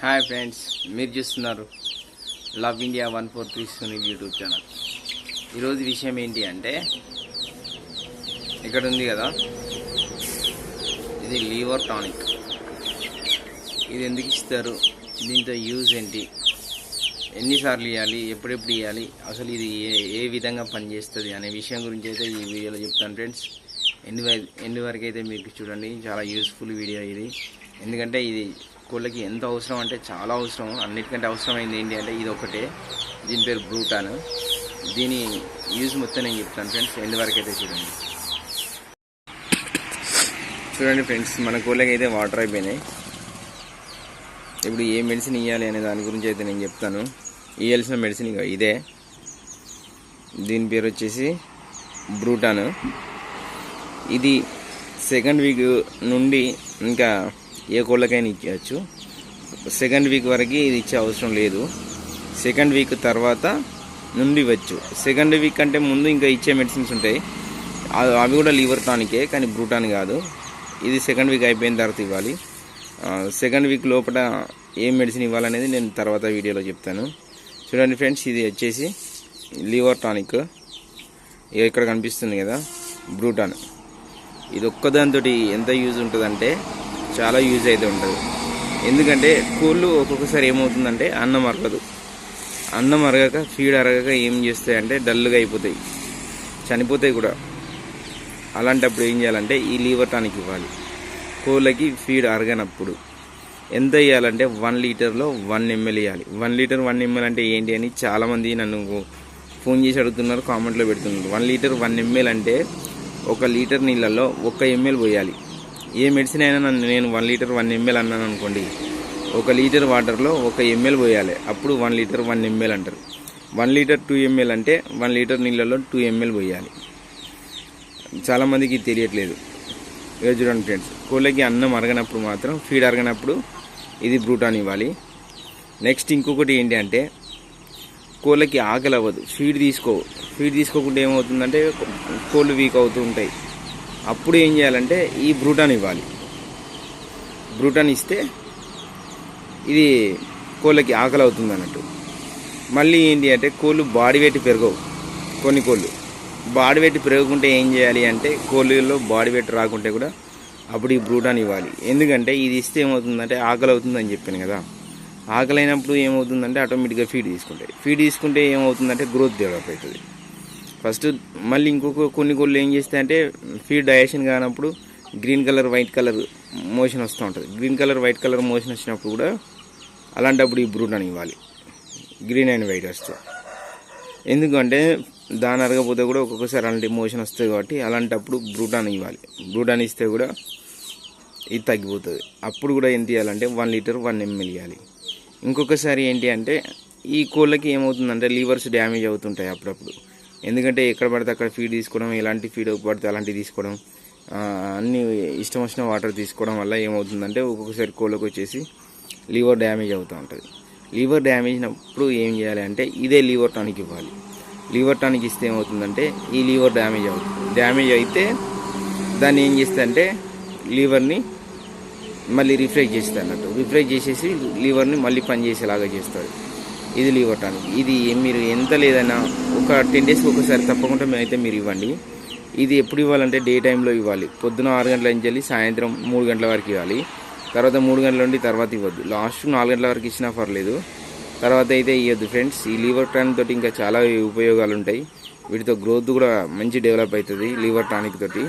Hi friends, మీరు చూస్తున్నారు love India 143 Sunil YouTube channel. ఈరోజు విషయం ఏంటి అంటే, ఇక్కడ ఉంది కదా, ఇది లివర్ టానిక్. ఇది ఎందుకు ఇస్తారు, దీంతో యూజ్ ఏంటి, ఎన్నిసార్లు ఇవ్వాలి, ఎప్పుడెప్పుడు ఇవ్వాలి, అసలు ఇది ఏ విధంగా పనిచేస్తుంది అనే విషయం గురించి అయితే ఈ వీడియోలో చెప్తాను ఫ్రెండ్స్. ఎండ్ వరకు అయితే మీకు చూడండి, చాలా యూస్ఫుల్ వీడియో ఇది. ఎందుకంటే ఇది కోళ్ళకి ఎంత అవసరం అంటే చాలా అవసరం. అన్నిటికంటే అవసరమైంది ఏంటి అంటే ఇది ఒకటే. దీని పేరు బ్రూటాన్. దీని యూజ్ మొత్తం నేను చెప్తాను ఫ్రెండ్స్, ఎండ్ వరకు అయితే చూడండి. చూడండి ఫ్రెండ్స్, మన కోళ్ళకి అయితే వాటర్ అయిపోయినాయి. ఇప్పుడు ఏ మెడిసిన్ ఇవ్వాలి అనే దాని గురించి అయితే నేను చెప్తాను. ఇవ్వాల్సిన మెడిసిన్ ఇదే. దీని పేరు వచ్చేసి బ్రూటాన్. ఇది సెకండ్ వీక్ నుండి ఇంకా ఏ కోళ్ళకైనా ఇచ్చవచ్చు. సెకండ్ వీక్ వరకు ఇది ఇచ్చే అవసరం లేదు. సెకండ్ వీక్ తర్వాత నుండి ఇవ్వచ్చు. సెకండ్ వీక్ అంటే ముందు ఇంకా ఇచ్చే మెడిసిన్స్ ఉంటాయి, అవి కూడా లివర్ టానికే, కానీ బ్రూటాన్ కాదు. ఇది సెకండ్ వీక్ అయిపోయిన తర్వాత ఇవ్వాలి. సెకండ్ వీక్ లోపల ఏ మెడిసిన్ ఇవ్వాలనేది నేను తర్వాత వీడియోలో చెప్తాను. చూడండి ఫ్రెండ్స్, ఇది వచ్చేసి లివర్ టానిక్. ఇక్కడ కనిపిస్తుంది కదా, బ్రూటాన్. ఇది ఒక్కదానితో ఎంత యూజ్ ఉంటుందంటే చాలా యూజ్ అయితే ఉంటుంది. ఎందుకంటే కోళ్ళు ఒక్కొక్కసారి ఏమవుతుందంటే అన్నం అరగదు. అన్నం అరగక, ఫీడ్ అరగక ఏం చేస్తాయంటే డల్గా అయిపోతాయి, చనిపోతాయి కూడా. అలాంటప్పుడు ఏం చేయాలంటే ఈ లివర్ టానిక్ ఇవ్వాలి. కోళ్ళకి ఫీడ్ అరగనప్పుడు ఎంత ఇవ్వాలంటే 1 లీటర్లో 1 ml ఇవ్వాలి. 1 లీటర్ 1 ml అంటే ఏంటి అని చాలామంది నన్ను ఫోన్ చేసి అడుగుతున్నారు, కామెంట్లో పెడుతున్నారు. 1 లీటర్ 1 ml అంటే 1 లీటర్ నీళ్ళల్లో 1 ml పోయాలి. ఏ మెడిసిన్ అయినా నేను 1 లీటర్ 1 ml అన్నాను అనుకోండి, 1 లీటర్ వాటర్లో 1 ml పోయాలి. అప్పుడు 1 లీటర్ 1 ml అంటారు. 1 లీటర్ 2 ml అంటే 1 లీటర్ నీళ్ళలో 2 ml పోయాలి. చాలామందికి తెలియట్లేదు. ఇక చూడండి ఫ్రెండ్స్, కోళ్ళకి అన్నం అరగనప్పుడు మాత్రం, ఫీడ్ అరగనప్పుడు ఇది బ్రూటాన్ ఇవ్వాలి. నెక్స్ట్ ఇంకొకటి ఏంటి అంటే, కోళ్ళకి ఆకలి అవ్వదు, ఫీడ్ తీసుకోకుండా ఏమవుతుందంటే కోళ్ళు వీక్ అవుతూ ఉంటాయి. అప్పుడు ఏం చేయాలంటే ఈ బ్రూటాన్ ఇవ్వాలి. బ్రూటాన్ ఇస్తే ఇది కోళ్ళకి ఆకలి అవుతుంది అన్నట్టు. మళ్ళీ ఏంటి అంటే కోళ్ళు బాడీ వెయిట్ పెరగవు. కొన్ని కోళ్ళు బాడీ వెయిట్ పెరగకుంటే ఏం చేయాలి అంటే, కోళ్ళలో బాడీ వెయిట్ రాకుంటే కూడా అప్పుడు ఈ బ్రూటాన్ ఇవ్వాలి. ఎందుకంటే ఇది ఇస్తే ఏమవుతుందంటే ఆకలి అవుతుందని చెప్పాను కదా. ఆకలి అయినప్పుడు ఏమవుతుందంటే ఆటోమేటిక్గా ఫీడ్ తీసుకుంటే ఏమవుతుందంటే గ్రోత్ డెవలప్ అవుతుంది ఫస్ట్. మళ్ళీ కొన్ని కోళ్ళు ఏం చేస్తాయంటే ఫీడ్ డైజెషన్ కానప్పుడు green colour white colour motion వస్తూ ఉంటుంది. Green colour white colour motion వచ్చినప్పుడు కూడా అలాంటప్పుడు ఈ బ్రూటాన్ ఇవ్వాలి. గ్రీన్ అండ్ వైట్ వస్తే, ఎందుకంటే దాని అరగపోతే కూడా ఒక్కొక్కసారి అలాంటి మోషన్ వస్తుంది కాబట్టి అలాంటప్పుడు బ్రూటాన్ ఇవ్వాలి. బ్రూటాన్ ఇస్తే కూడా ఇది తగ్గిపోతుంది. అప్పుడు కూడా ఎంత ఇవ్వాలంటే 1 లీటర్ 1 ml ఇవ్వాలి. ఇంకొకసారి ఏంటి అంటే ఈ కోళ్ళకి ఏమవుతుందంటే లివర్స్ డ్యామేజ్ అవుతుంటాయి అప్పుడప్పుడు. ఎందుకంటే ఎక్కడ పడితే అక్కడ ఫీడ్ తీసుకోవడం, ఎలాంటి ఫీడ్ పడితే అలాంటివి తీసుకోవడం, అన్ని ఇష్టం వచ్చిన వాటర్ తీసుకోవడం వల్ల ఏమవుతుందంటే ఒక్కొక్కసారి కోళ్ళకి వచ్చేసి లివర్ డ్యామేజ్ అవుతూ ఉంటుంది. లివర్ డ్యామేజ్ అయినప్పుడు ఏం చేయాలి అంటే ఇదే లివర్ టానిక్ ఇవ్వాలి. లివర్ టానిక్ ఇస్తే ఏమవుతుందంటే ఈ లివర్ డ్యామేజ్ అవుతుంది. డ్యామేజ్ అయితే దాన్ని ఏం చేస్తాయంటే లివర్ని మళ్ళీ రిఫ్రెష్ చేస్తుంది అన్నట్టు. రిఫ్రెష్ చేసేసి లివర్ని మళ్ళీ పనిచేసేలాగా చేస్తుంది. ఇది లివర్ టానిక్. ఇది మీరు ఎంత లేదన్నా ఒక 10 డేస్కి ఒకసారి తప్పకుండా అయితే మీరు ఇవ్వండి. ఇది ఎప్పుడు ఇవ్వాలంటే డే టైంలో ఇవ్వాలి. పొద్దున 6 గంటల నుంచి వెళ్ళి సాయంత్రం 3 గంటల వరకు ఇవ్వాలి. తర్వాత 3 గంటల నుండి తర్వాత ఇవ్వద్దు. లాస్ట్ 4 గంటల వరకు ఇచ్చినా పర్లేదు, తర్వాత అయితే ఇవ్వద్దు ఫ్రెండ్స్. ఈ లివర్ టానిక్ తోటి ఇంకా చాలా ఉపయోగాలు ఉంటాయి. వీటితో గ్రోత్ కూడా మంచి డెవలప్ అవుతుంది లివర్ టానిక్ తోటి.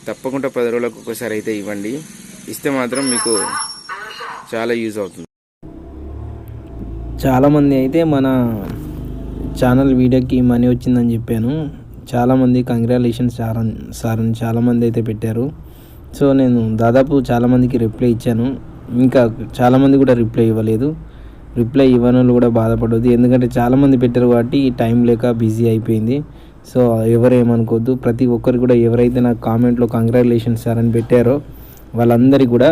తప్పకుండా 10 రోజులకు ఒకసారి అయితే ఇవ్వండి. ఇస్తే మాత్రం మీకు చాలా యూజ్ అవుతుంది. చాలామంది అయితే మన ఛానల్ వీడియోకి మనీ వచ్చిందని చెప్పాను. చాలామంది కంగ్రాచులేషన్స్ సార్ అని చాలామంది అయితే పెట్టారు. సో నేను దాదాపు చాలామందికి రిప్లై ఇచ్చాను. ఇంకా చాలామంది కూడా రిప్లై ఇవ్వలేదు. రిప్లై ఇవ్వని వాళ్ళు కూడా బాధపడవద్దు, ఎందుకంటే చాలామంది పెట్టారు కాబట్టి టైం లేక బిజీ అయిపోయింది. సో ఎవరేమనుకోవద్దు. ప్రతి ఒక్కరు కూడా ఎవరైతే నాకు కామెంట్లో కంగ్రాచులేషన్స్ సార్ అని పెట్టారో వాళ్ళందరికీ కూడా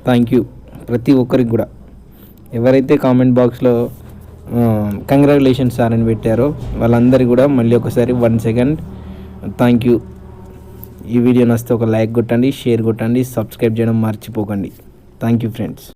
థ్యాంక్ యూ. ప్రతి ఒక్కరికి కూడా ఎవరైతే కామెంట్ బాక్స్లో కంగ్రాచులేషన్స్ సార్ అని పెట్టారో వాళ్ళందరికీ కూడా మళ్ళీ ఒకసారి 1 సెకండ్ థ్యాంక్ యూ. ఈ వీడియో నచ్చితే ఒక లైక్ కొట్టండి, షేర్ కొట్టండి, సబ్స్క్రైబ్ చేయడం మర్చిపోకండి. Thank you friends.